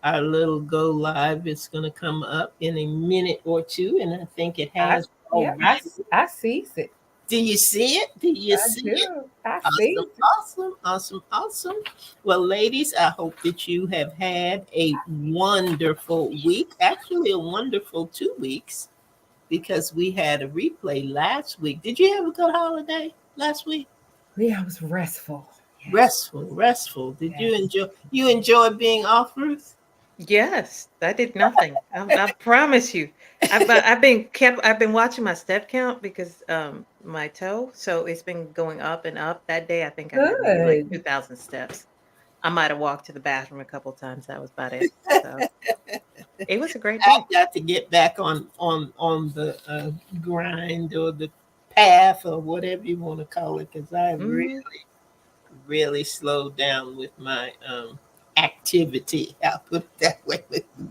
our little go live is going to come up in a minute or two, and I think it I has yeah, already. I sees it. Do you see it? Do you I see it? do. I Awesome, sees it. awesome, awesome, awesome. Well, ladies, I hope that you have had a wonderful week. Actually, a wonderful 2 weeks because we had a replay last week. Did you have a good holiday last week? Yeah, it was restful. Yes. Restful, restful. Did you Yes. enjoy? You enjoy being off, Ruth? Yes, I did nothing. I promise you. I've been watching my step count because my toe, so it's been going up and up. That day, I think I did maybe like Good. 2,000 steps. I might have walked to the bathroom a couple times. That was about it. So it was a great day. I've got to get back on the grind or the path or whatever you want to call it because I Hmm. really slowed down with my activity. I'll put it that way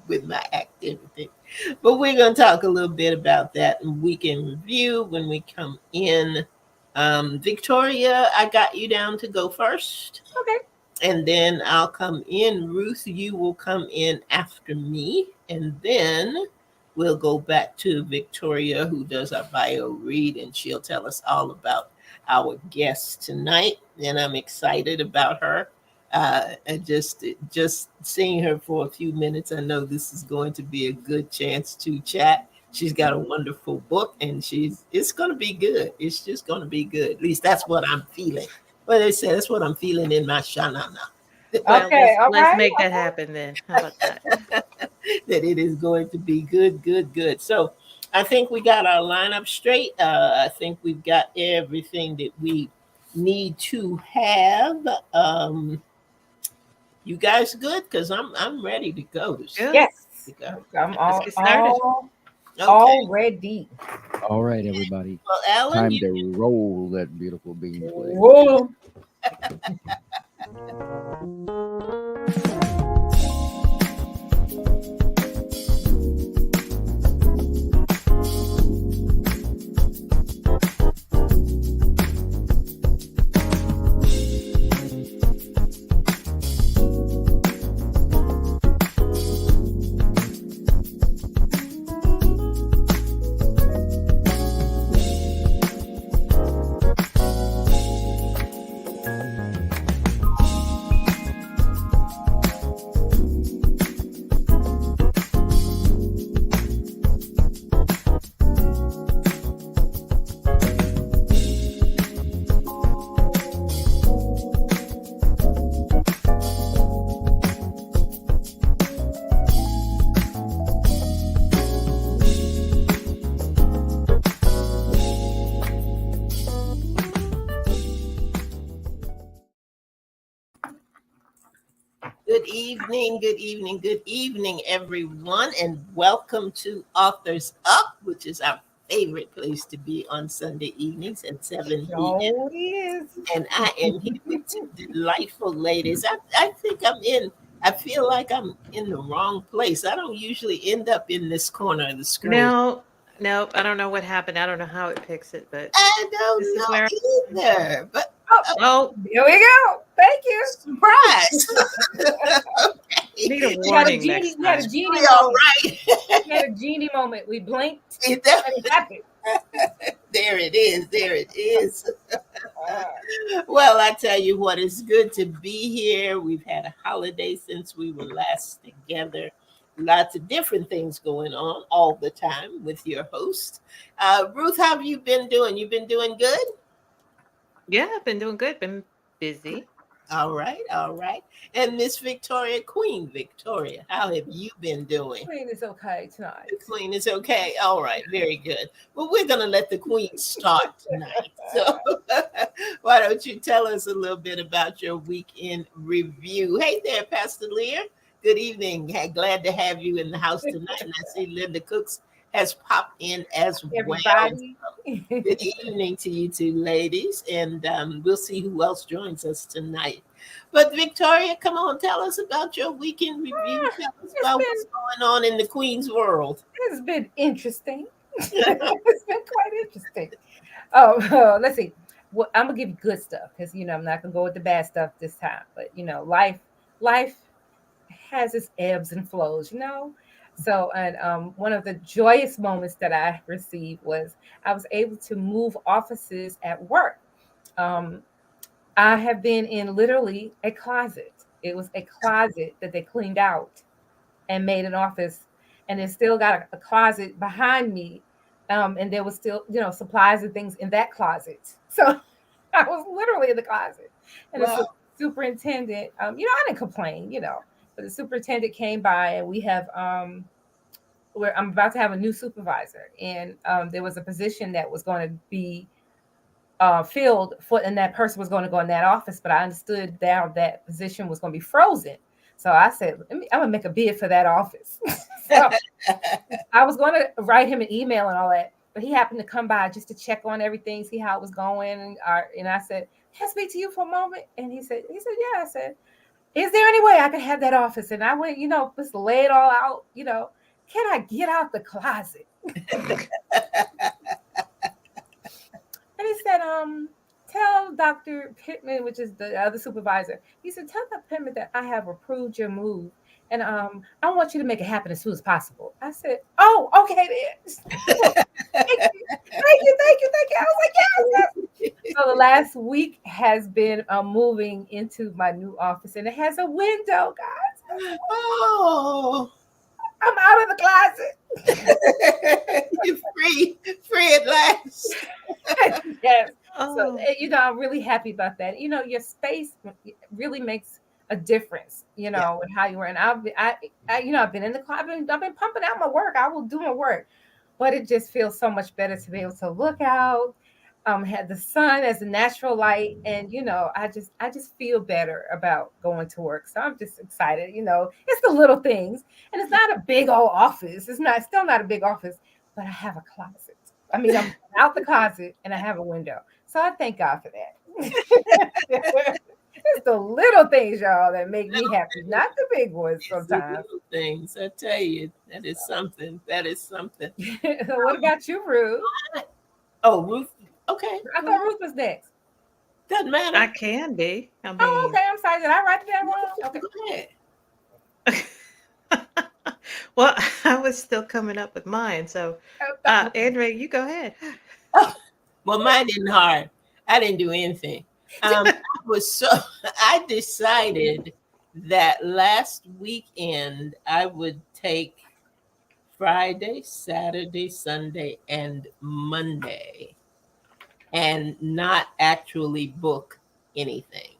with my activity. But we're going to talk a little bit about that in weekend review when we come in. Victoria, I got you down to go first. Okay. And then I'll come in. Ruth, you will come in after me. And then we'll go back to Victoria, who does our bio read, and she'll tell us all about our guest tonight. And I'm excited about her. And just seeing her for a few minutes, I know this is going to be a good chance to chat. She's got a wonderful book, and it's going to be good. It's just going to be good. At least that's what I'm feeling. Well, they say that's what I'm feeling in my shanana. Well, Okay. All let's right. make that happen then. How about that? That it is going to be good, good, good. So I think we got our lineup straight. I think we've got everything that we need to have. You guys good? Because I'm ready to go. Good. Yes. To go. I'm Let's get started. Okay. all ready. All right, everybody. Well, Alan, Time you to roll that beautiful bean flag. Whoa. good evening, good evening, good evening, everyone, and welcome to Authors Up, which is our favorite place to be on Sunday evenings at 7 p.m. So is. And I am here with two delightful ladies. I think I feel like I'm in the wrong place. I don't usually end up in this corner of the screen. No, no, I don't know what happened. I don't know how it picks it, but I this don't is where know either, but Oh, oh, here we go. Thank you. surprise. need a Okay. We had a warning genie. next We had a time. genie We all moment. right. We had a genie moment. We blinked You know, and it happened. there it is. There it is. Uh, Well, I tell you what, it's good to be here. We've had a holiday since we were last together. Lots of different things going on all the time with your host. Ruth, how have you been doing? You been doing good? Yeah, I've been doing good. Been busy. All right, all right. And Miss Victoria, Queen Victoria, how have you been doing? Queen is okay The tonight. queen is okay. All right, very good. Well, we're going to let the queen start tonight. So, why don't you tell us a little bit about your weekend review? Hey there, Pastor Lear. Good evening. Hey, glad to have you in the house tonight. And I see Linda Cooks has popped in as well. Everybody. Good evening to you two ladies, and we'll see who else joins us tonight. But Victoria, come on, tell us about your weekend review. Tell us It's about what's been going on in the Queen's world. it's been interesting. It's been quite interesting. Oh, let's see. Well, I'm gonna give you good stuff because I'm not gonna go with the bad stuff this time. But life has its ebbs and flows, you know. So, and one of the joyous moments that I received was I was able to move offices at work. Um, I have been in literally a closet. It was a closet that they cleaned out and made an office, and it still got a closet behind me. And there was still, supplies and things in that closet. So I was literally in the closet. And the Wow. superintendent, I didn't complain, but the superintendent came by, and we have where I'm about to have a new supervisor, and there was a position that was going to be filled for, and that person was going to go in that office, but I understood now that position was going to be frozen. So I said, I'm gonna make a bid for that office. So I was going to write him an email and all that, but he happened to come by just to check on everything, see how it was going. And I said, can I speak to you for a moment? And he said, yeah. I said, is there any way I could have that office? And I went, just lay it all out, can I get out the closet? And he said, tell Dr. Pittman, which is the other supervisor, he said, tell Dr. Pittman that I have approved your move. And I want you to make it happen as soon as possible. I said, oh, okay, then. Thank you. I was like, yes. So the last week has been moving into my new office, and it has a window, guys. Oh, I'm out of the closet. you're free at last. Yes. Oh. So, I'm really happy about that. Your space really makes a difference, and how you were. And I've been in the club. I've been pumping out my work. I will do my work, but it just feels so much better to be able to look out, have the sun as a natural light, and I just feel better about going to work. So I'm just excited. It's the little things, and it's not a big old office. It's still not a big office, but I have a closet. I mean, I'm out the closet and I have a window. So I thank God for that. It's the little things, y'all, that make me happy, not the big ones sometimes. Little things, I tell you, that is something. So what about you, Ruth? Oh, Ruth. Okay. I thought Ruth was next. Doesn't matter. I can be. I mean, Oh, okay. I'm sorry. Did I write that wrong? Okay. Go ahead. Well, I was still coming up with mine. So, Andrea, you go ahead. Well, mine isn't hard. I didn't do anything. I decided that last weekend I would take Friday, Saturday, Sunday, and Monday and not actually book anything.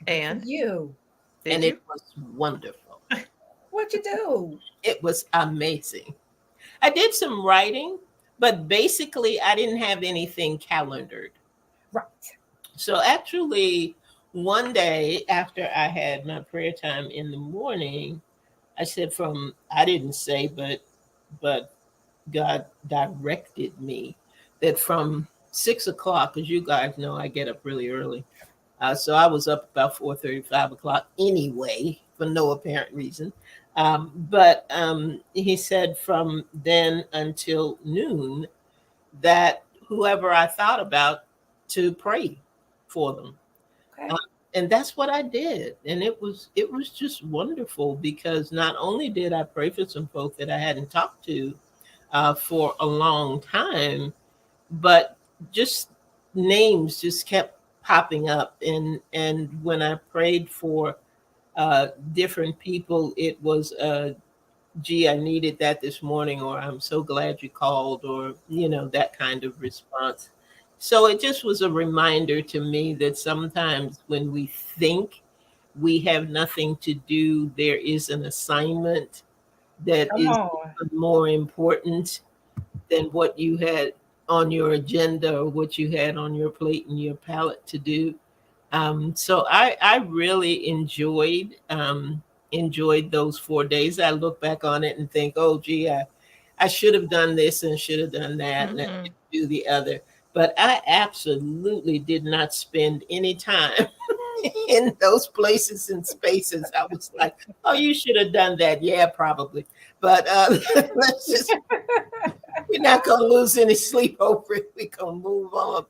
And You. And you? it was wonderful. What'd you do? It was amazing. I did some writing, but basically I didn't have anything calendared. Right. So actually, one day after I had my prayer time in the morning, I said I didn't say, but God directed me that from 6 o'clock, as you guys know, I get up really early. So I was up about 4:30, 5 o'clock anyway, for no apparent reason. But he said from then until noon that whoever I thought about to pray for them. Okay. And that's what I did. And it was just wonderful because not only did I pray for some folk that I hadn't talked to for a long time, but just names just kept popping up. And when I prayed for different people, it was gee, I needed that this morning, or I'm so glad you called, or that kind of response. So it just was a reminder to me that sometimes when we think we have nothing to do, there is an assignment that Come is on. more important than what you had on your agenda or what you had on your plate and your palette to do. So I really enjoyed those 4 days. I look back on it and think, oh, gee, I should have done this and should have done that and I didn't do the other. But I absolutely did not spend any time in those places and spaces. I was like, oh, you should have done that. Yeah, probably. But we're not going to lose any sleep over it. We're going to move on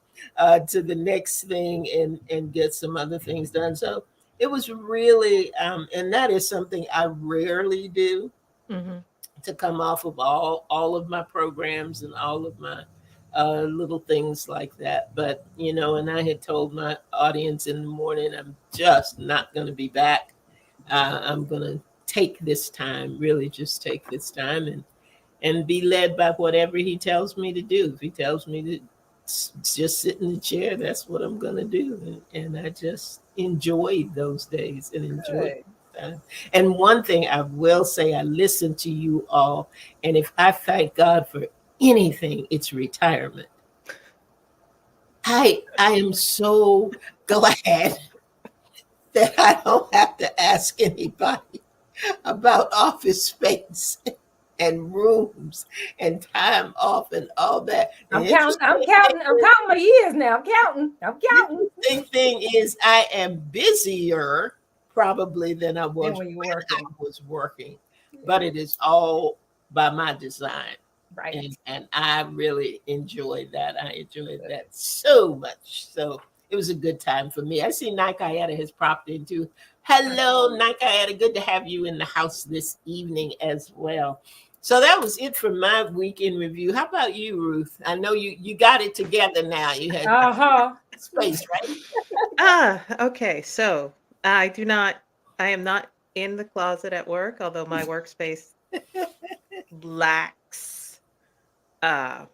to the next thing and get some other things done. So it was really, and that is something I rarely do, Mm-hmm. to come off of all of my programs and all of my little things like that. But and I had told my audience in the morning, I'm just not going to be back. I'm going to take this time, really just take this time, and be led by whatever he tells me to do. If he tells me to just sit in the chair, that's what I'm going to do. And I just enjoyed those days and enjoyed Good. time. And one thing I will say, I listen to you all, and if I thank God for anything, it's retirement. I am so glad that I don't have to ask anybody about office space and rooms and time off and all that. The I'm counting. I'm counting my years now. I'm counting. interesting thing is I am busier probably than I Then was when you're when I working, was working, but it is all by my design. right? And I really enjoyed that. I enjoyed that so much. So it was a good time for me. I see Nikayetta has popped into. Hello, Nikayetta. Good to have you in the house this evening as well. So that was it for my week in review. How about you, Ruth? I know you got it together now. You had Uh-huh. space, right? Okay. So I am not in the closet at work, although my workspace lacks, uh,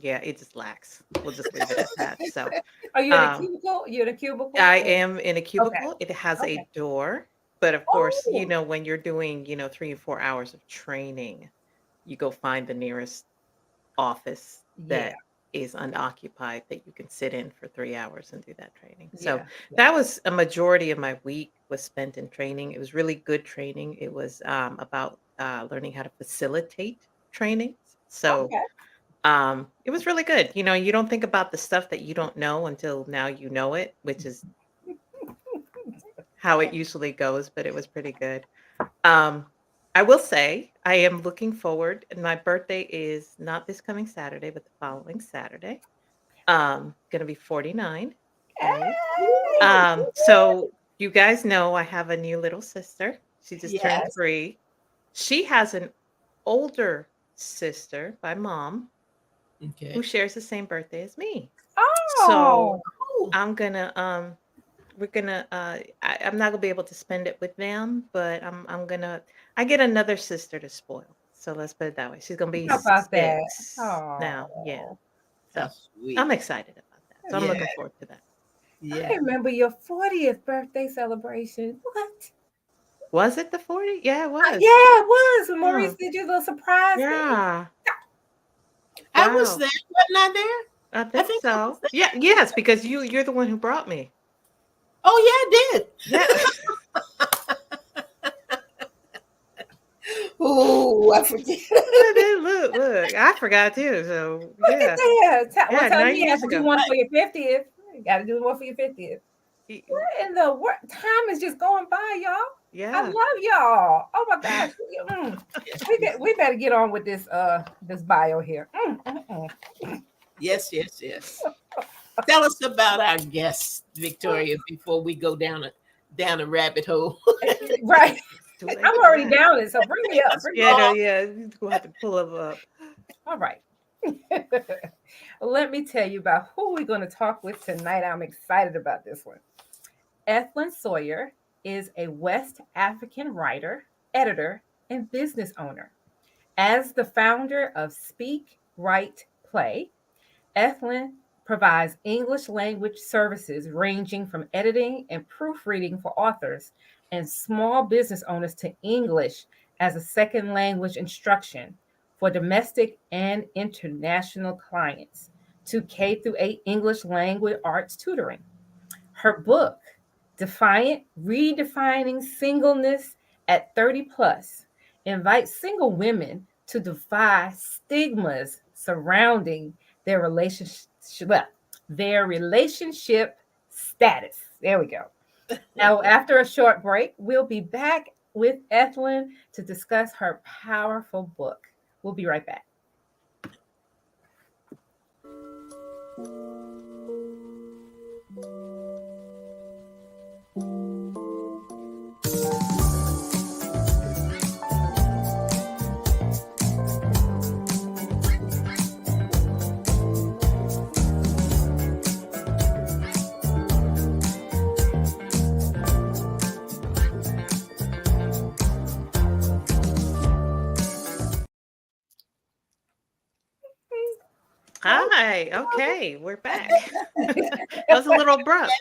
yeah, it just lacks. We'll just leave it at that. So, Are you in a um, cubicle? You're in a cubicle? I Or- am in a Okay. cubicle. It has Okay. a door, but of course, Oh, when you're doing, 3 or 4 hours of training, you go find the nearest office yeah. that is unoccupied that you can sit in for 3 hours and do that training. So Yeah. Yeah. that was a majority of my week was spent in training. It was really good training. It was about learning how to facilitate trainings. So Okay. it was really good. You don't think about the stuff that you don't know until now you know it, which is how it usually goes, but it was pretty good. Um, I will say I am looking forward, and my birthday is not this coming Saturday, but the following Saturday. Gonna be 49. Okay. Hey. So you guys know I have a new little sister. She just turned Yes. 3. She has an older sister by mom who Okay. shares the same birthday as me. So Oh, Cool. I'm gonna we're gonna I'm not gonna be able to spend it with them, but I'm gonna I get another sister to spoil. So let's put it that way. She's gonna be how about that? 6 now. Yeah. Oh, How So sweet. I'm excited about that. So I'm Yeah. looking forward to that. Yeah. I remember your 40th birthday celebration. What? Was it the 40? Yeah, it Yeah, was. it was. When Maurice Oh, did your little surprise thing. yeah. I was Wow. there. Wasn't I there? I I think think I was so. there. Yeah, yes, because you're the one who brought me. Oh yeah, I did. Yeah. Oh, I forget. I did. Look. I forgot too. So Look at yeah. that. Well, Yeah, tell 9 me you have years to do ago. one for your 50th. You got to do one for your 50th. Y- What in the world? Time is just going by, y'all. I Yeah. love y'all. Oh my gosh. Yes, We better get on with this bio here. yes, yes, yes. Tell us about our guest, Victoria, before we go down a rabbit hole. Right. Too late I'm for already that. down it, so bring me up. Bring me Yeah, up. no, yeah. We'll have to pull them up. All right. Let me tell you about who we're going to talk with tonight. I'm excited about this one. Ethlyn Sawyer is a West African writer, editor, and business owner. As the founder of Speak, Write, Play, Ethlyn provides English language services ranging from editing and proofreading for authors and small business owners to English as a second language instruction for domestic and international clients to K through 8 English language arts tutoring. Her book, Defiant Redefining Singleness at 30 Plus, invites single women to defy stigmas surrounding their relationship status. There we go. Now, after a short break, we'll be back with Ethlyn to discuss her powerful book. We'll be right back. Hi. Okay, we're back. That was a little abrupt.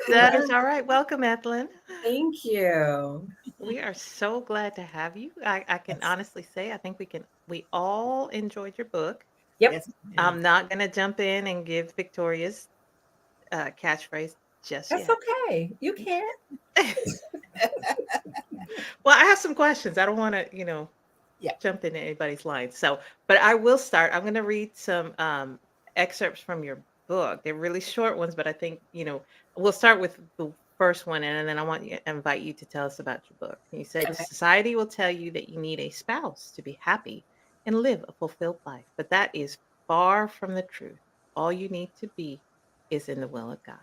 That is all right. Welcome, Ethelyn. Thank you. We are so glad to have you. I can honestly say I think we all enjoyed your book. Yep. Yes. I'm not gonna jump in and give Victoria's catchphrase just That's yet. okay. You can. Well, I have some questions. I don't want to, Yeah. jump into anybody's lines. So, but I will start. I'm going to read some excerpts from your book. They're really short ones, but I think, we'll start with the first one, and then I want you invite you to tell us about your book. You said Okay. society will tell you that you need a spouse to be happy and live a fulfilled life, but that is far from the truth. All you need to be is in the will of God.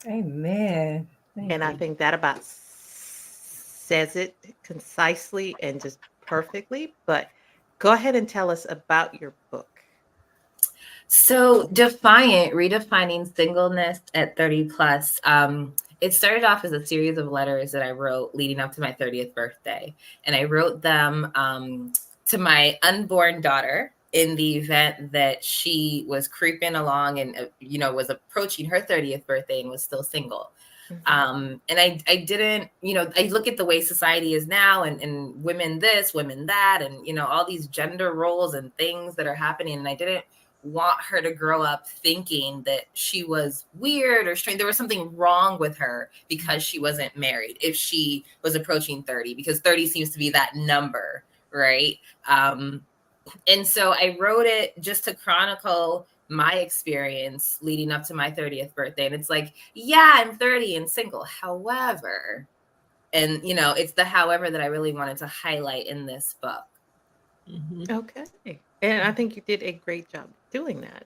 Amen. Thank And I you. think that about says it concisely and just perfectly. But go ahead and tell us about your book. So Defiant, redefining singleness at 30 plus. It started off as a series of letters that I wrote leading up to my 30th birthday. And I wrote them to my unborn daughter in the event that she was creeping along and, was approaching her 30th birthday and was still single. And I didn't, I look at the way society is now and women this, women that, and, all these gender roles and things that are happening. And I didn't want her to grow up thinking that she was weird or strange. There was something wrong with her because she wasn't married if she was approaching 30, because 30 seems to be that number, right? And so I wrote it just to chronicle my experience leading up to my 30th birthday. And it's like, yeah, I'm 30 and single. However, and it's the however that I really wanted to highlight in this book. Okay. And I think you did a great job doing that.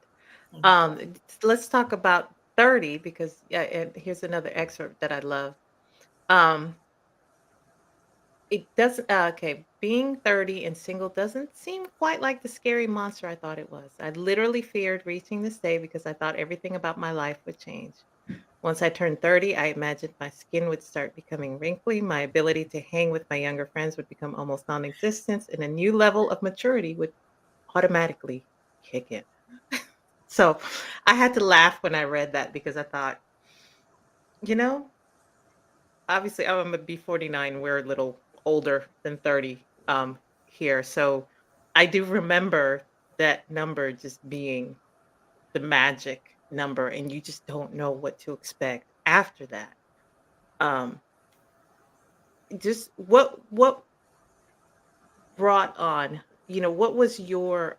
Thank Let's talk about 30, because and here's another excerpt that I love. It doesn't okay, being 30 and single doesn't seem quite like the scary monster I thought it was. I literally feared reaching this day because I thought everything about my life would change. Once I turned 30, I imagined my skin would start becoming wrinkly, my ability to hang with my younger friends would become almost non-existent, and a new level of maturity would automatically kick in. So I had to laugh when I read that because I thought, you know, obviously I'm gonna be 49. We're a little older than 30 here. So I do remember that number just being the magic number, and you just don't know what to expect after that. Um, just what brought on, what was your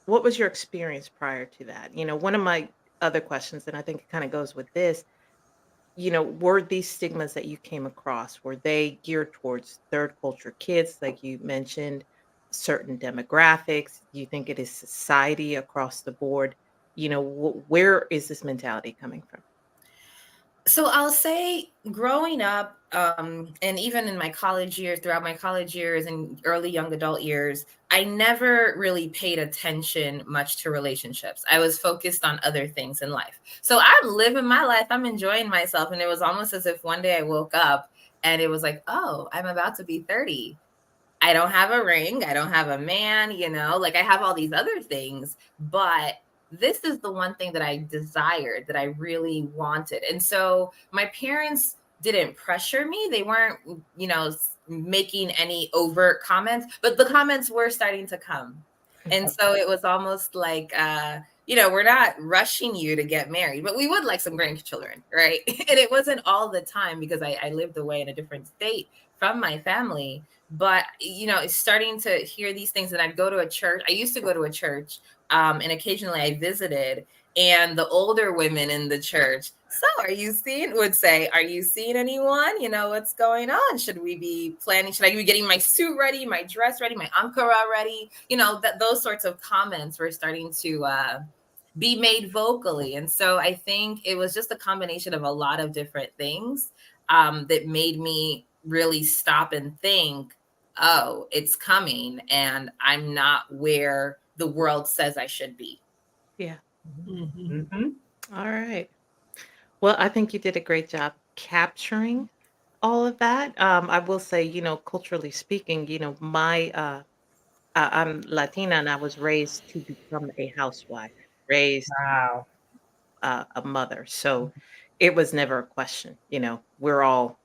experience prior to that? One of my other questions, and I think it kind of goes with this, were these stigmas that you came across, were they geared towards third culture kids, like you mentioned, certain demographics? Do you think it is society across the board? Where is this mentality coming from? So I'll say growing up, and even in my college years, throughout my college years and early young adult years, I never really paid attention much to relationships. I was focused on other things in life. So I'm living my life, I'm enjoying myself. And it was almost as if one day I woke up and it was like, oh, I'm about to be 30. I don't have a ring. I don't have a man, like I have all these other things, but this is the one thing that I desired, that I really wanted. And so my parents didn't pressure me. They weren't, making any overt comments, but the comments were starting to come. And so it was almost like, we're not rushing you to get married, but we would like some grandchildren, right? And it wasn't all the time because I lived away in a different state from my family. But, starting to hear these things, and I'd go to a church. I used to go to a church, and occasionally I visited, and the older women in the church, would say, are you seeing anyone? What's going on? Should we be planning? Should I be getting my suit ready, my dress ready, my ankara ready? Those sorts of comments were starting to be made vocally. And so I think it was just a combination of a lot of different things that made me really stop and think, oh, it's coming, and I'm not where the world says I should be. Yeah. Mm-hmm. All right. Well, I think you did a great job capturing all of that. I will say, culturally speaking, my I'm Latina and I was raised to become a housewife, raised Wow. a mother. So it was never a question. We're all,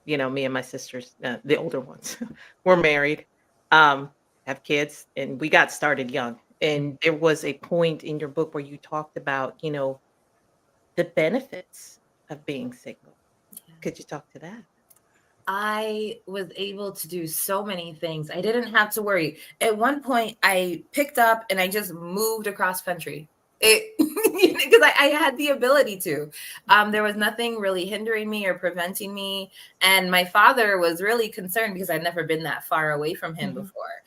me and my sisters, the older ones, we're married, um, have kids, and we got started young. And there was a point in your book where you talked about, the benefits of being single. Could you talk to that? I was able to do so many things. I didn't have to worry. At one point, I picked up and I just moved across country. It because I had the ability to. There was nothing really hindering me or preventing me. And my father was really concerned because I'd never been that far away from him before.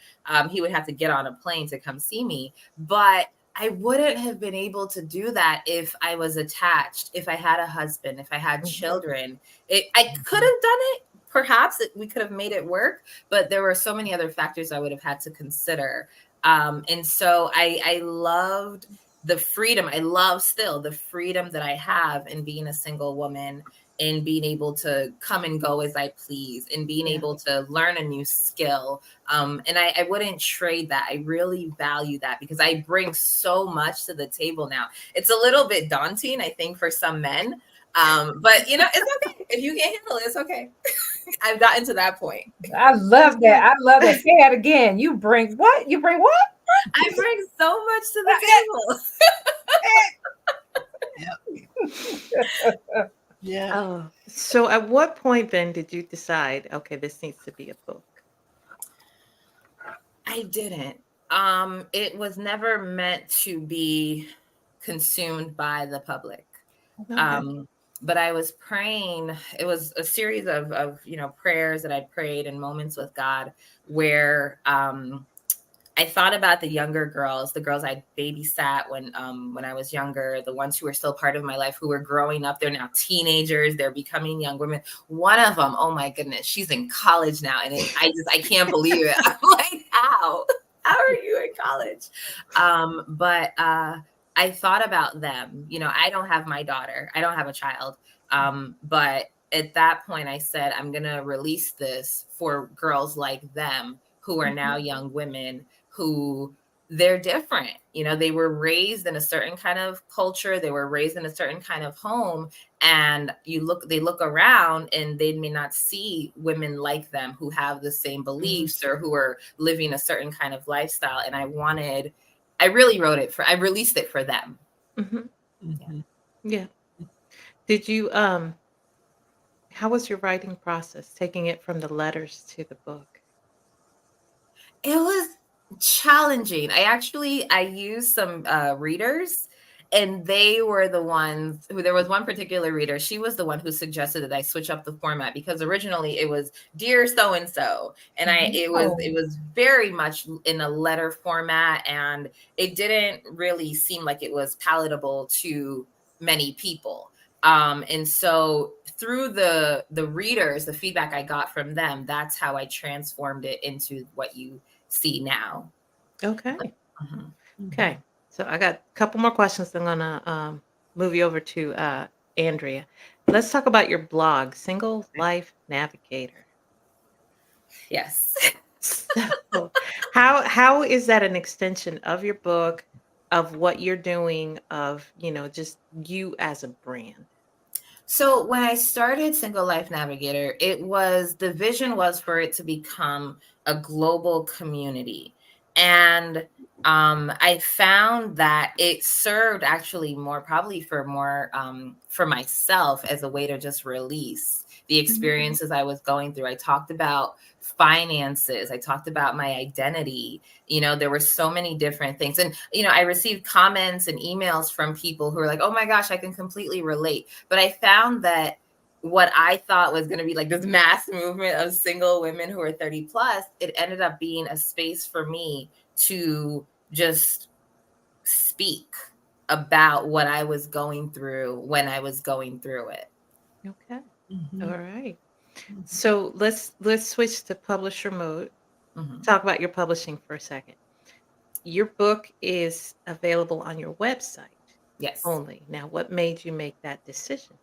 He would have to get on a plane to come see me. But I wouldn't have been able to do that if I was attached, if I had a husband, if I had children. I could have done it. Perhaps we could have made it work, but there were so many other factors I would have had to consider. And so I loved the freedom. I love still the freedom that I have in being a single woman, in being able to come and go as I please, in being able to learn a new skill. And I wouldn't trade that. I really value that because I bring so much to the table now. It's a little bit daunting, I think, for some men. But it's okay. If you can't handle it, it's okay. I've gotten to that point. I love that. I love that. Say that again. You bring what? You bring what? I bring so much to the table. Yeah. Oh, so at what point then did you decide, okay, this needs to be a book? I didn't. It was never meant to be consumed by the public. Okay. But I was praying. It was a series of prayers that I prayed and moments with God where I thought about the younger girls, the girls I babysat when I was younger, the ones who were still part of my life, who were growing up. They're now teenagers. They're becoming young women. One of them, oh my goodness, she's in college now, and I can't believe it. I'm like, how are you in college? But I thought about them. I don't have my daughter. I don't have a child. But at that point, I said, I'm going to release this for girls like them who are now young women who they're different. They were raised in a certain kind of culture. They were raised in a certain kind of home. And they look around and they may not see women like them who have the same beliefs or who are living a certain kind of lifestyle. And I released it for them. Yeah. Did you, how was your writing process, taking it from the letters to the book? It was challenging. I used some readers, and they were the ones who, there was one particular reader. She was the one who suggested that I switch up the format because originally it was Dear So-and-so. And it was very much in a letter format, and it didn't really seem like it was palatable to many people. And so through the readers, the feedback I got from them, that's how I transformed it into what you see now. Okay. Okay. So I got a couple more questions. I'm gonna move you over to Andrea. Let's talk about your blog, Single Life Navigator. Yes. So how is that an extension of your book, of what you're doing, of just you as a brand? So when I started Single Life Navigator, the vision was for it to become a global community. And I found that it served actually probably for myself as a way to just release the experiences I was going through. I talked about finances. I talked about my identity. There were so many different things. And, I received comments and emails from people who were like, oh my gosh, I can completely relate. But I found that what I thought was going to be like this mass movement of single women who are 30 plus, it ended up being a space for me to just speak about what I was going through when I was going through it. Okay. All right. So let's switch to publisher mode. Talk about your publishing for a second. Your book is available on your website. Yes. Only. Now, what made you make that decision?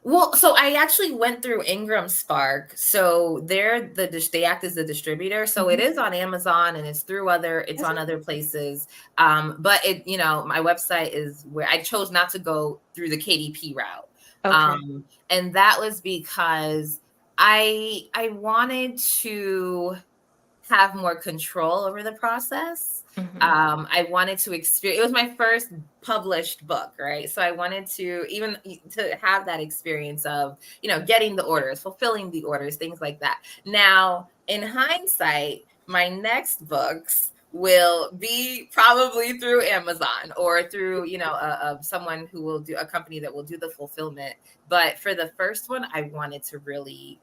Well, so I actually went through Ingram Spark. So they act as the distributor. So it is on Amazon and it's through it's on other places. But my website is where I chose not to go through the KDP route. Okay. And that was because I wanted to have more control over the process. I wanted to experience, it was my first published book, right? So I wanted to have that experience of, getting the orders, fulfilling the orders, things like that. Now, in hindsight, my next books will be probably through Amazon or through, someone who will do a company that will do the fulfillment. But for the first one, I wanted to really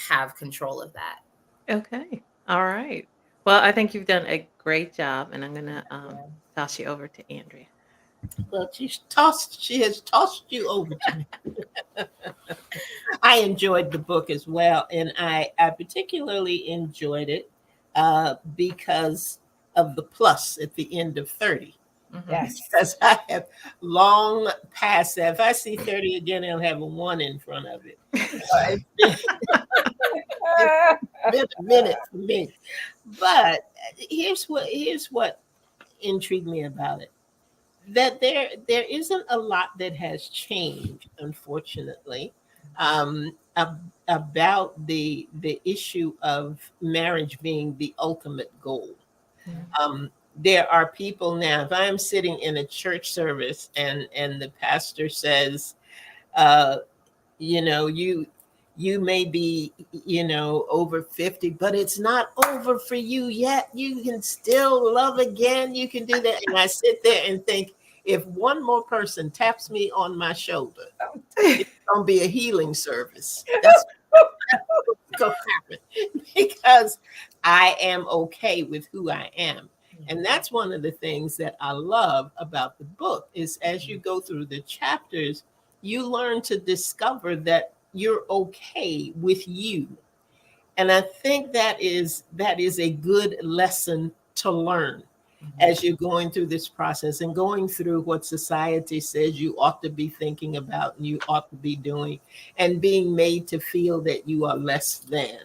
have control of that. Okay. All right. Well, I think you've done a great job, and I'm gonna toss you over to Andrea. Well, she has tossed you over to me. I enjoyed the book as well, and I particularly enjoyed it because of the plus at the end of 30. Yes. Because I have long past that. If I see 30 again, I'll have a 1 in front of it. It's been a minute for me. But here's what intrigued me about it. That there isn't a lot that has changed, unfortunately, about the issue of marriage being the ultimate goal. There are people now, if I'm sitting in a church service and the pastor says, you may be, over 50, but it's not over for you yet. You can still love again. You can do that. And I sit there and think, if one more person taps me on my shoulder, it's going to be a healing service. That's what's going to happen, because I am okay with who I am. And that's one of the things that I love about the book is as you go through the chapters, you learn to discover that you're okay with you. And I think that is a good lesson to learn as you're going through this process and going through what society says you ought to be thinking about and you ought to be doing, and being made to feel that you are less than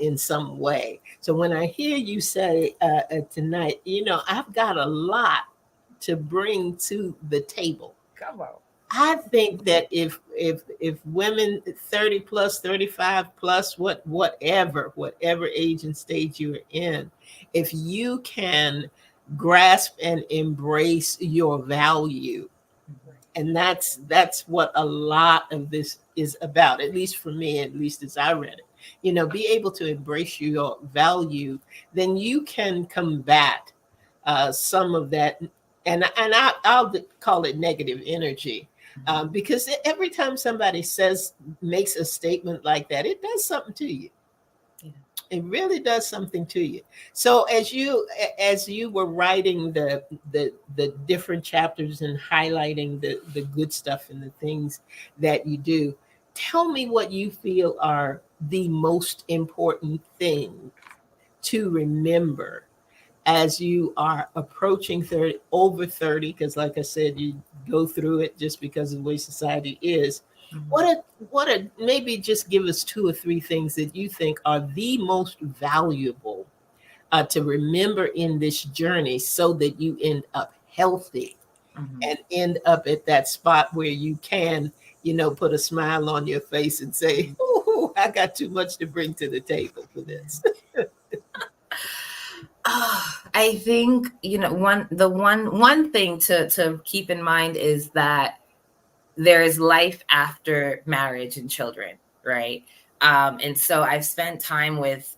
in some way. So when I hear you say tonight, I've got a lot to bring to the table. Come on. I think that if women 30 plus, 35 plus, whatever age and stage you're in, if you can grasp and embrace your value, and that's what a lot of this is about, at least for me, at least as I read it, be able to embrace your value, then you can combat some of that, and I'll call it negative energy. Because every time somebody makes a statement like that, it does something to you. Yeah. It really does something to you. So as you were writing the different chapters and highlighting the good stuff and the things that you do, tell me what you feel are the most important thing to remember as you are approaching 30, over 30, because like I said, you go through it just because of the way society is. What maybe just give us 2 or 3 things that you think are the most valuable to remember in this journey, so that you end up healthy and end up at that spot where you can, put a smile on your face and say, "Oh, I got too much to bring to the table for this." I think, one thing to keep in mind is that there is life after marriage and children, right? And so I've spent time with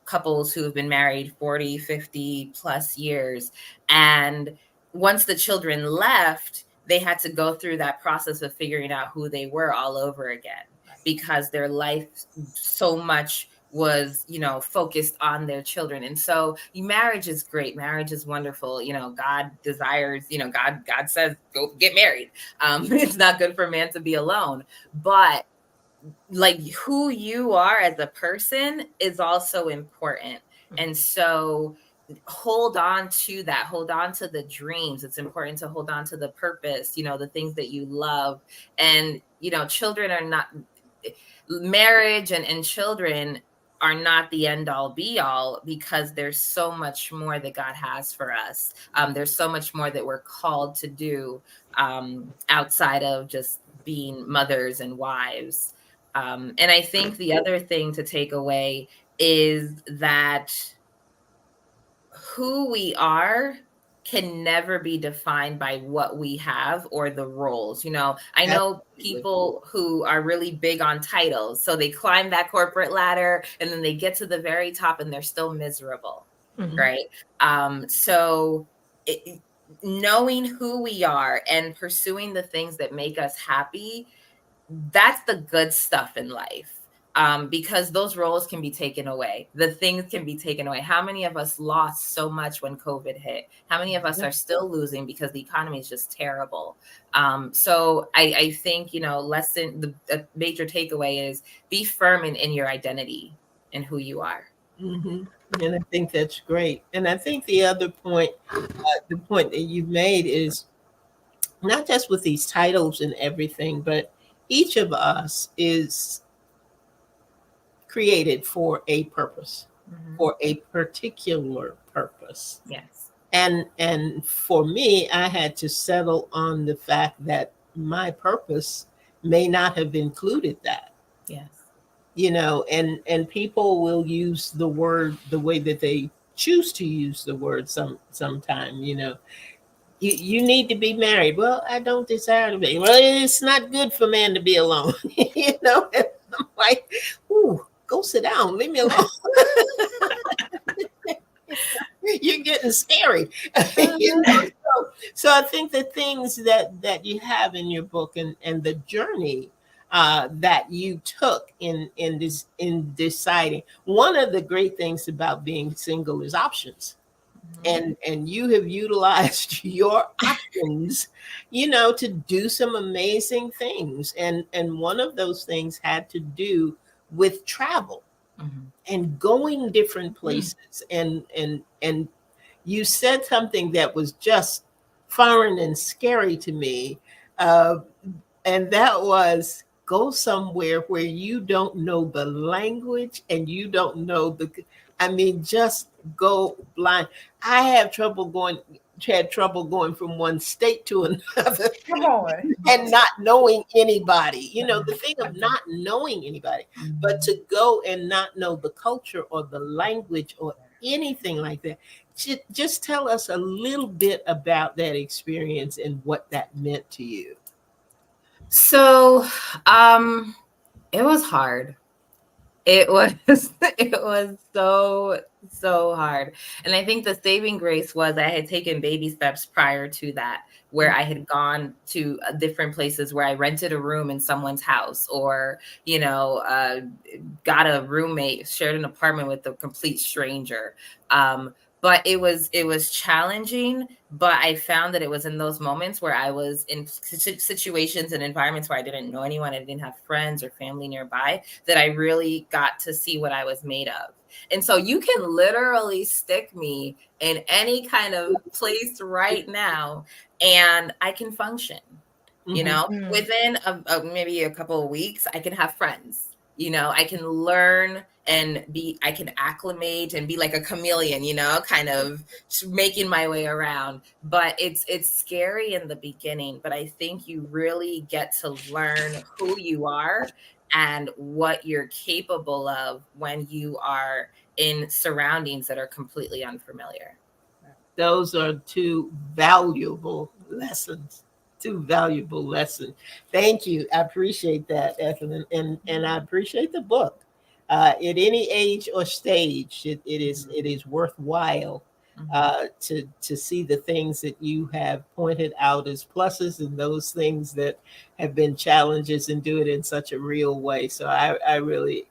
couples who have been married 40, 50 plus years. And once the children left, they had to go through that process of figuring out who they were all over again, because their life so much was, focused on their children. And so marriage is great. Marriage is wonderful. God desires, God says, go get married. It's not good for a man to be alone, but like who you are as a person is also important. And so hold on to that, hold on to the dreams. It's important to hold on to the purpose, you know, the things that you love. And, you know, children are not, marriage and children are not the end all be all, because there's so much more that God has for us. There's so much more that we're called to do outside of just being mothers and wives. And I think the other thing to take away is that who we are can never be defined by what we have or the roles. You know, I know people who are really big on titles. So they climb that corporate ladder and then they get to the very top and they're still miserable. Mhm. Right. So knowing who we are and pursuing the things that make us happy, that's the good stuff in life. Because those roles can be taken away. The things can be taken away. How many of us lost so much when COVID hit? How many of us are still losing because the economy is just terrible? So I think, you know, the major takeaway is be firm in your identity and who you are. Mm-hmm. And I think that's great. And I think the other point, the point that you've made is not just with these titles and everything, but each of us is created for a purpose, for a particular purpose. Yes. And for me, I had to settle on the fact that my purpose may not have included that. Yes. You know, and people will use the word the way that they choose to use the word sometime, you know. You need to be married. Well, I don't desire to be. Well, it's not good for man to be alone. You know, and I'm like, ooh, go sit down. Leave me alone. You're getting scary. You know? So I think the things that you have in your book and the journey that you took in deciding. One of the great things about being single is options. And you have utilized your options, you know, to do some amazing things. And one of those things had to do with travel and going different places. And you said something that was just foreign and scary to me. And that was go somewhere where you don't know the language and you don't know just go blind. I had trouble going from one state to another. Come on. And not knowing anybody. You know, the thing of not knowing anybody, but to go and not know the culture or the language or anything like that. Just tell us a little bit about that experience and what that meant to you. So it was hard. It was so hard. And I think the saving grace was I had taken baby steps prior to that, where I had gone to different places where I rented a room in someone's house, or, you know, got a roommate, shared an apartment with a complete stranger. But it was challenging, but I found that it was in those moments where I was in situations and environments where I didn't know anyone, I didn't have friends or family nearby, that I really got to see what I was made of. And so you can literally stick me in any kind of place right now and I can function, you know, within maybe a couple of weeks, I can have friends. You know, I can learn and I can acclimate and be like a chameleon, you know, kind of making my way around. But it's scary in the beginning, but I think you really get to learn who you are and what you're capable of when you are in surroundings that are completely unfamiliar. Those are two valuable lessons. Thank you. I appreciate that, Ethelyn, and I appreciate the book. At any age or stage, it is worthwhile to see the things that you have pointed out as pluses and those things that have been challenges, and do it in such a real way. So I really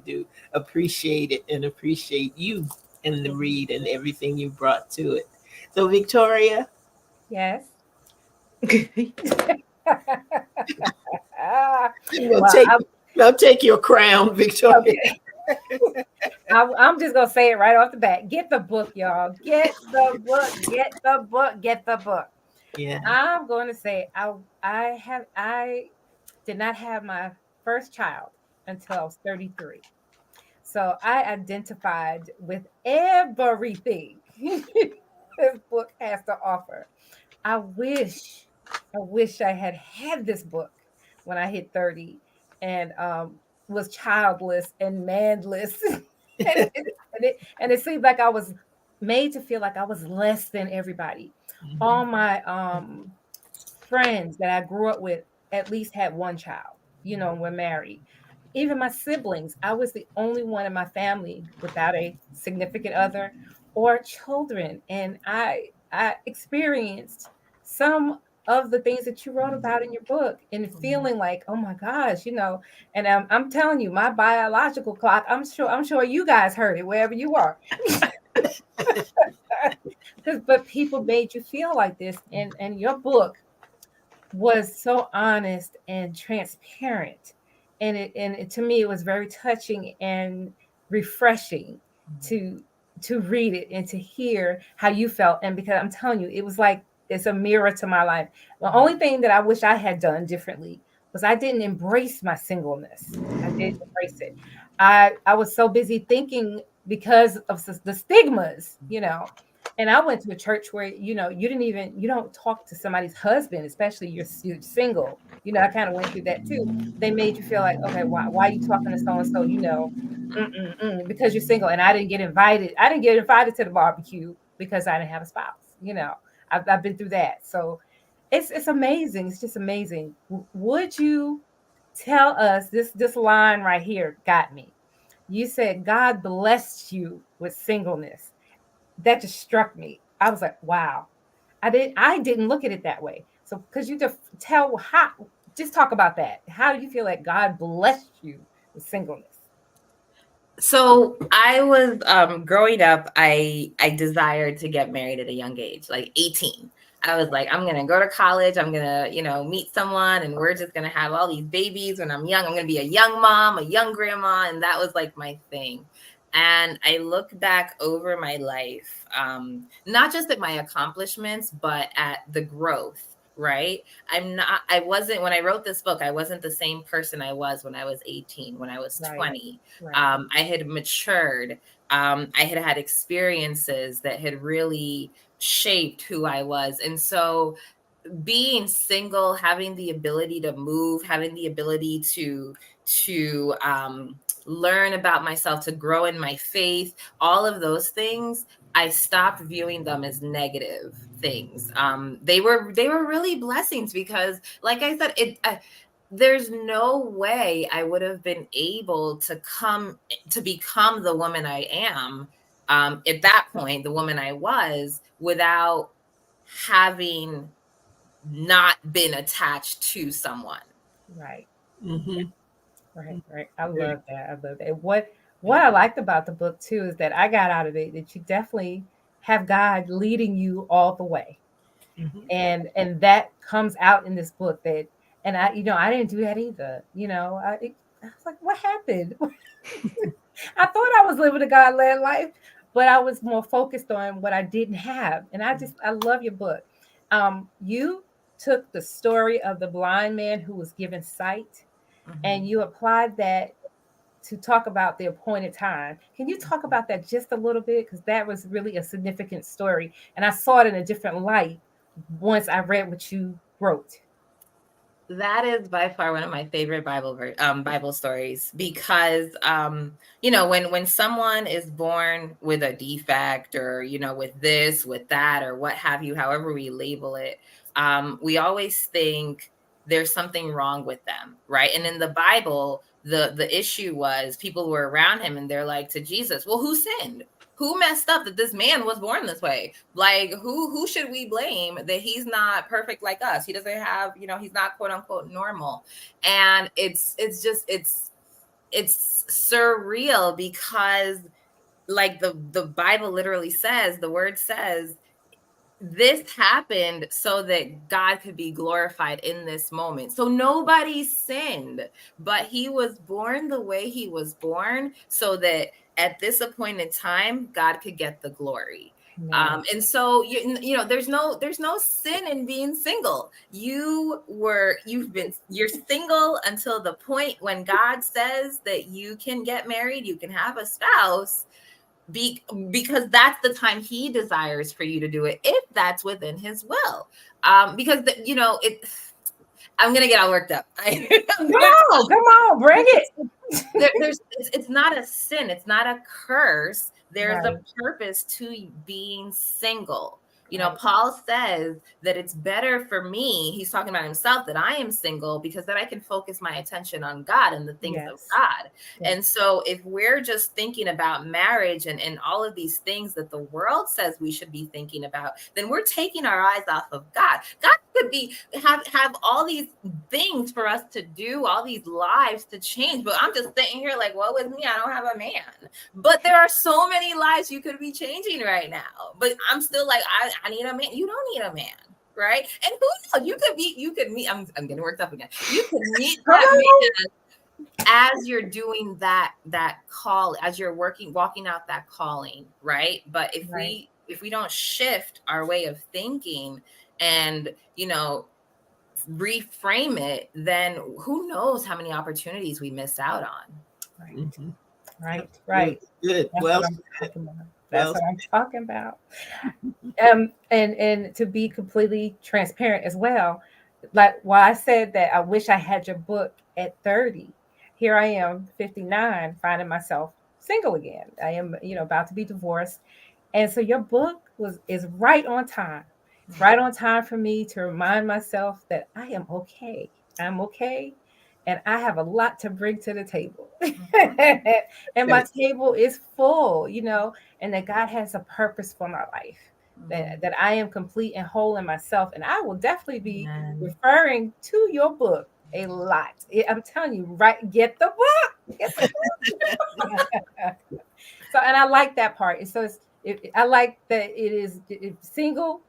do appreciate it and appreciate you and the read and everything you brought to it. So Victoria. Yes. I'll take your crown, Victoria. Okay. I'm just gonna say it right off the bat. Get the book, y'all. Get the book. Get the book. Get the book. Yeah. I'm going to say I did not have my first child until I was 33. So I identified with everything this book has to offer. I wish I had this book when I hit 30 and was childless and manless. And it seemed like I was made to feel like I was less than everybody. All my friends that I grew up with at least had one child, were married. Even my siblings, I was the only one in my family without a significant other or children. And I experienced some of the things that you wrote about in your book and feeling like, oh my gosh, and I'm telling you, my biological clock, I'm sure you guys heard it wherever you are. But people made you feel like this, and your book was so honest and transparent, and to me it was very touching and refreshing to read it and to hear how you felt. And because I'm telling you, it was like it's a mirror to my life. The only thing that I wish I had done differently was I didn't embrace my singleness. I didn't embrace it. I was so busy thinking because of the stigmas, and I went to a church where, you don't talk to somebody's husband, especially you're single. I kind of went through that too. They made you feel like, okay, why are you talking to so-and-so, because you're single. And I didn't get invited. I didn't get invited to the barbecue because I didn't have a spouse. I've been through that. So it's amazing. It's just amazing. Would you tell us this line right here got me. You said God blessed you with singleness. That just struck me. I was like, wow. I didn't look at it that way. So could you just talk about that? How do you feel like God blessed you with singleness? So I was growing up, I desired to get married at a young age, like 18. I was like, I'm gonna go to college, I'm gonna, meet someone, and we're just gonna have all these babies when I'm young. I'm gonna be a young mom, a young grandma, and that was like my thing. And I look back over my life, not just at my accomplishments, but at the growth. Right. I wasn't, when I wrote this book, I wasn't the same person I was when I was 18, when I was 20. Right. I had matured. I had experiences that had really shaped who I was. And so being single, having the ability to move, having the ability to learn about myself, to grow in my faith, all of those things, I stopped viewing them as negative things. They were really blessings because, like I said, there's no way I would have been able to become the woman I am at that point, the woman I was, without having not been attached to someone. Right. Mm-hmm. Right. I love that. And what I liked about the book too is that I got out of it that you definitely have God leading you all the way. Mm-hmm. And that comes out in this book and I didn't do that either. I was like, what happened? I thought I was living a God-led life, but I was more focused on what I didn't have. And I love your book. You took the story of the blind man who was given sight, and you applied that to talk about the appointed time. Can you talk about that just a little bit? Because that was really a significant story. And I saw it in a different light once I read what you wrote. That is by far one of my favorite Bible stories because, when someone is born with a defect or, with this, with that, or what have you, however we label it, we always think there's something wrong with them, right? And in the Bible, the issue was people were around him and they're like to Jesus, well, who sinned? Who messed up that this man was born this way? Like, who should we blame that he's not perfect like us? He doesn't have, he's not quote unquote normal. And it's surreal because like the Bible literally says, the word says, this happened so that God could be glorified in this moment. So nobody sinned, but he was born the way he was born so that at this appointed time, God could get the glory. And so you know, there's no sin in being single. You're single until the point when God says that you can get married, you can have a spouse, because that's the time he desires for you to do it, if that's within his will. Because you know, I'm gonna get all worked up. Come on, bring it. It's not a sin, it's not a curse. There's Right. a purpose to being single. You know, Right. Paul says that it's better for me, he's talking about himself, that I am single, because then I can focus my attention on God and the things of Yes. God. Yes. And so if we're just thinking about marriage and all of these things that the world says we should be thinking about, then we're taking our eyes off of God. God could be have all these things for us to do, all these lives to change, but I'm just sitting here like, what with me? I don't have a man. But there are so many lives you could be changing right now. But I'm still like, I need a man. You don't need a man, right? And who knows? You could meet. I'm getting worked up again. You could meet that man as you're doing that call, as you're walking out that calling, right? But if we don't shift our way of thinking and, you know, reframe it, then who knows how many opportunities we missed out on. Right. Good. That's what I'm talking about. And to be completely transparent as well, like while I said that I wish I had your book at 30, here I am, 59, finding myself single again. I am, about to be divorced. And so your book is right on time. It's right on time for me to remind myself that I am okay. I'm okay. And I have a lot to bring to the table. And my table is full, and that God has a purpose for my life. That I am complete and whole in myself. And I will definitely be referring to your book a lot. I'm telling you, right? Get the book. So, and I like that part. And so I like that it's single,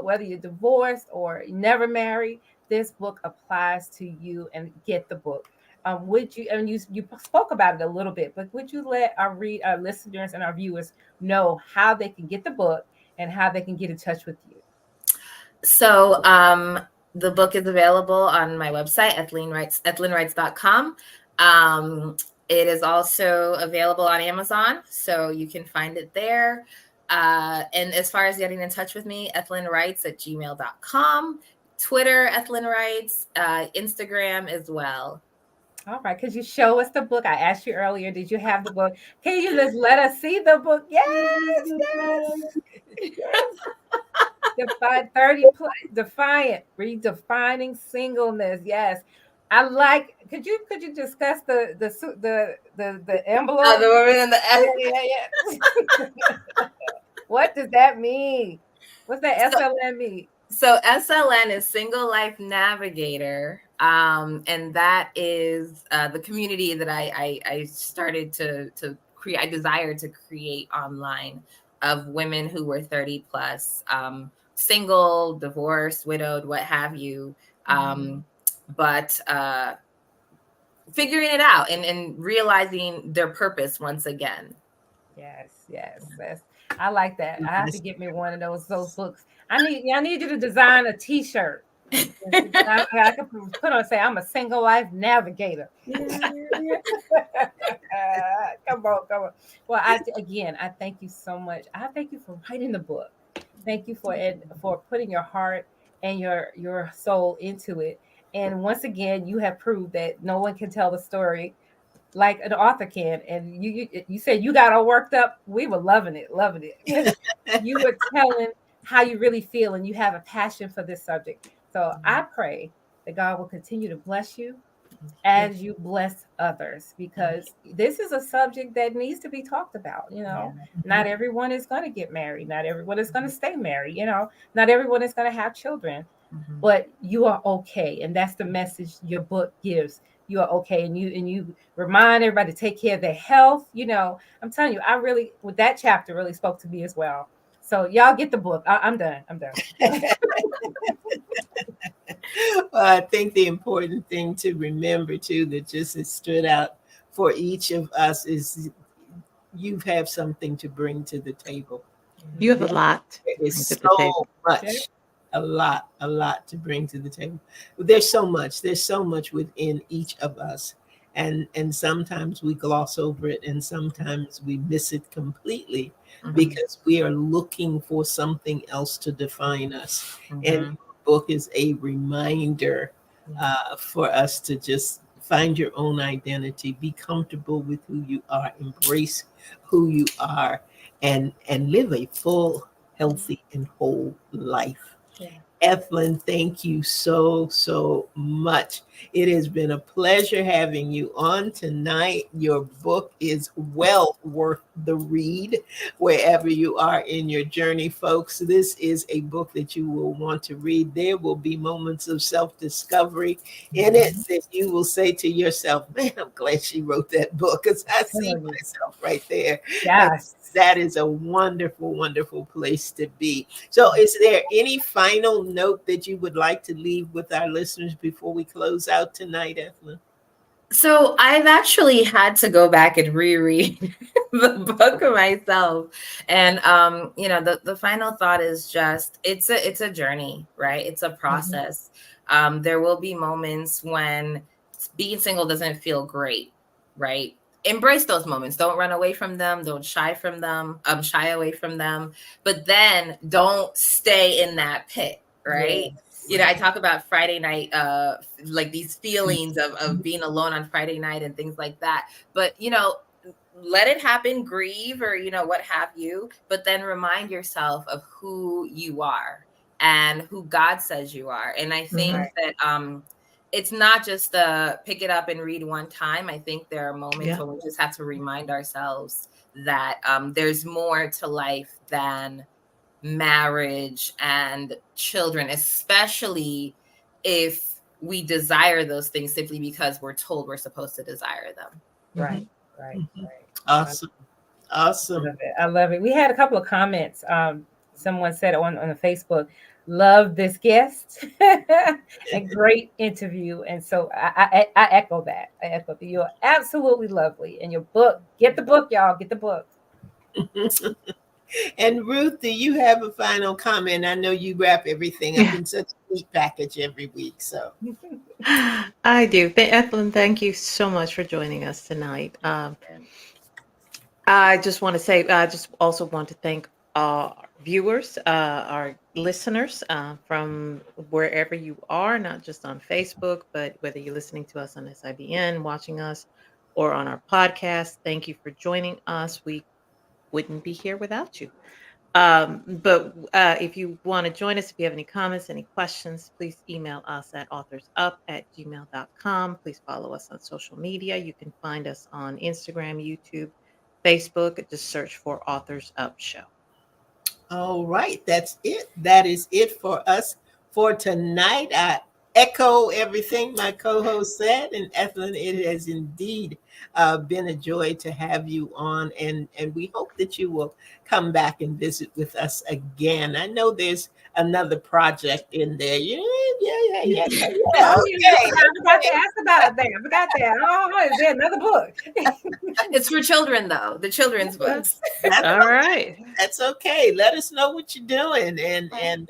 whether you're divorced or never married, this book applies to you, and get the book. Would you, and you spoke about it a little bit, but would you let our listeners and our viewers know how they can get the book and how they can get in touch with you? So the book is available on my website, ethlynwrites.com. It is also available on Amazon, so you can find it there. And as far as getting in touch with me, ethlynwrites@gmail.com, Twitter, ethlynwrites, Instagram as well. All right. Could you show us the book? I asked you earlier, did you have the book? Can you just let us see the book? Yes. Defiant, redefining singleness. Yes. I like. Could you discuss the envelope? Oh, the woman in the yeah. What does that mean? What's that SLN mean? So SLN is Single Life Navigator, and that is the community that I started to create. I desired to create online of women who were 30 plus, single, divorced, widowed, what have you. But figuring it out and realizing their purpose once again. Yes. I like that. I have to get me one of those books. I need you to design a T-shirt. I can put on, say, I'm a single life navigator. Come on. Well, I thank you so much. I thank you for writing the book. Thank you for putting your heart and your soul into it. And once again, you have proved that no one can tell the story like an author can. And you said you got all worked up. We were loving it. You were telling how you really feel, and you have a passion for this subject. So I pray that God will continue to bless you as you bless others, because this is a subject that needs to be talked about. Not everyone is going to get married. Not everyone is going to stay married. Not everyone is going to have children, but you are okay. And that's the message your book gives. You are okay. And you remind everybody to take care of their health. I'm telling you, with that chapter really spoke to me as well. So y'all get the book. I'm done. I'm done. Well, I think the important thing to remember too that just has stood out for each of us is you have something to bring to the table. You have a lot to There bring is to the table. so much, Sure. a lot to bring to the table. There's so much within each of us. And sometimes we gloss over it and sometimes we miss it completely Mhm. because we are looking for something else to define us. And Mhm. your book is a reminder for us to just find your own identity, be comfortable with who you are, embrace who you are, and live a full, healthy, and whole life. Yeah. Ethlyn, thank you so much. It has been a pleasure having you on tonight. Your book is well worth the read wherever you are in your journey, folks. This is a book that you will want to read. There will be moments of self-discovery in it that you will say to yourself, man, I'm glad she wrote that book because I see myself right there. Yes. That is a wonderful, wonderful place to be. So, is there any final note that you would like to leave with our listeners before we close out tonight, Ethlyn? So I've actually had to go back and reread the book myself. And the final thought is just it's a journey, right? It's a process. There will be moments when being single doesn't feel great, right? Embrace those moments. Don't run away from them. Don't shy away from them. But then don't stay in that pit, right? Yes. I talk about Friday night, like these feelings of being alone on Friday night and things like that. But, let it happen, grieve or, what have you, but then remind yourself of who you are and who God says you are. And I think that it's not just pick it up and read one time. I think there are moments when we just have to remind ourselves that there's more to life than marriage and children, especially if we desire those things simply because we're told we're supposed to desire them. Right. Awesome. I love it. We had a couple of comments. Someone said on the Facebook, love this guest. A great interview. And so I echo that. You're absolutely lovely. And your book, get the book, y'all. Get the book. And Ruth, do you have a final comment? I know you wrap everything up in such a neat package every week. So I do. Ethlyn, thank you so much for joining us tonight. I just want to say, I just also want to thank our viewers, our listeners from wherever you are, not just on Facebook, but whether you're listening to us on SIBN, watching us, or on our podcast. Thank you for joining us. We wouldn't be here without you. But if you want to join us, if you have any comments, any questions, please email us at authorsup@gmail.com. Please follow us on social media. You can find us on Instagram, YouTube, Facebook. Just search for Authors Up Show. All right, that's it. That is it for us for tonight. I echo everything my co-host said, and Ethlyn, it has indeed been a joy to have you on, and we hope that you will come back and visit with us again. I know there's another project in there. Yeah. I forgot to ask about that. I forgot that. Oh, is there another book? It's for children, though. The children's books. All right. That's okay. Let us know what you're doing, and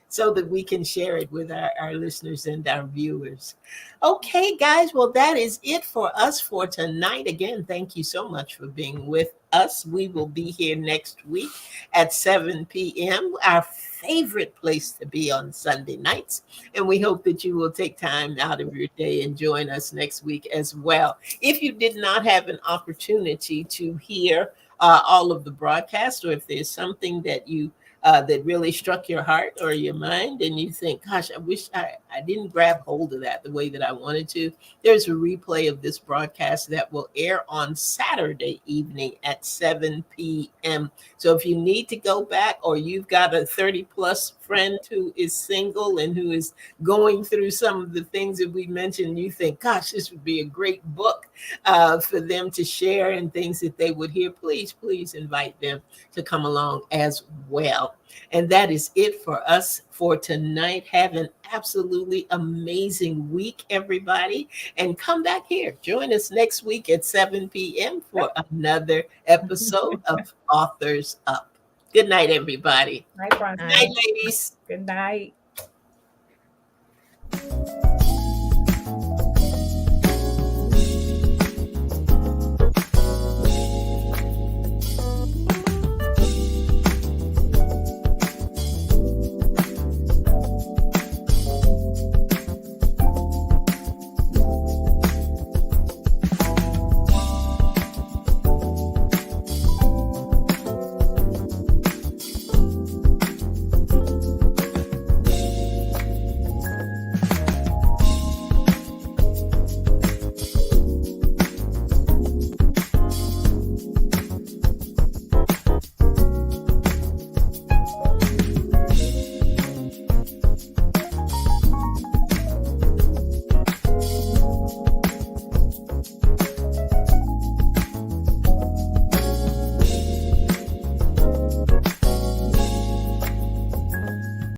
so that we can share it with our listeners and our viewers. Okay, guys. Well, that is it for us for tonight. Again, thank you so much for being with us. We will be here next week at 7 p.m., our favorite place to be on Sunday nights. And we hope that you will take time out of your day and join us next week as well. If you did not have an opportunity to hear all of the broadcasts, or if there's something that you that really struck your heart or your mind, and you think, gosh, I wish I I didn't grab hold of that the way that I wanted to. There's a replay of this broadcast that will air on Saturday evening at 7 p.m. So if you need to go back, or you've got a 30 plus friend who is single and who is going through some of the things that we mentioned, you think, gosh, this would be a great book for them to share and things that they would hear, please invite them to come along as well. And that is it for us for tonight. Have an absolutely amazing week, everybody. And come back here. Join us next week at 7 p.m. for another episode of Authors Up. Good night, everybody. Night, Bronson. Good night, ladies. Good night.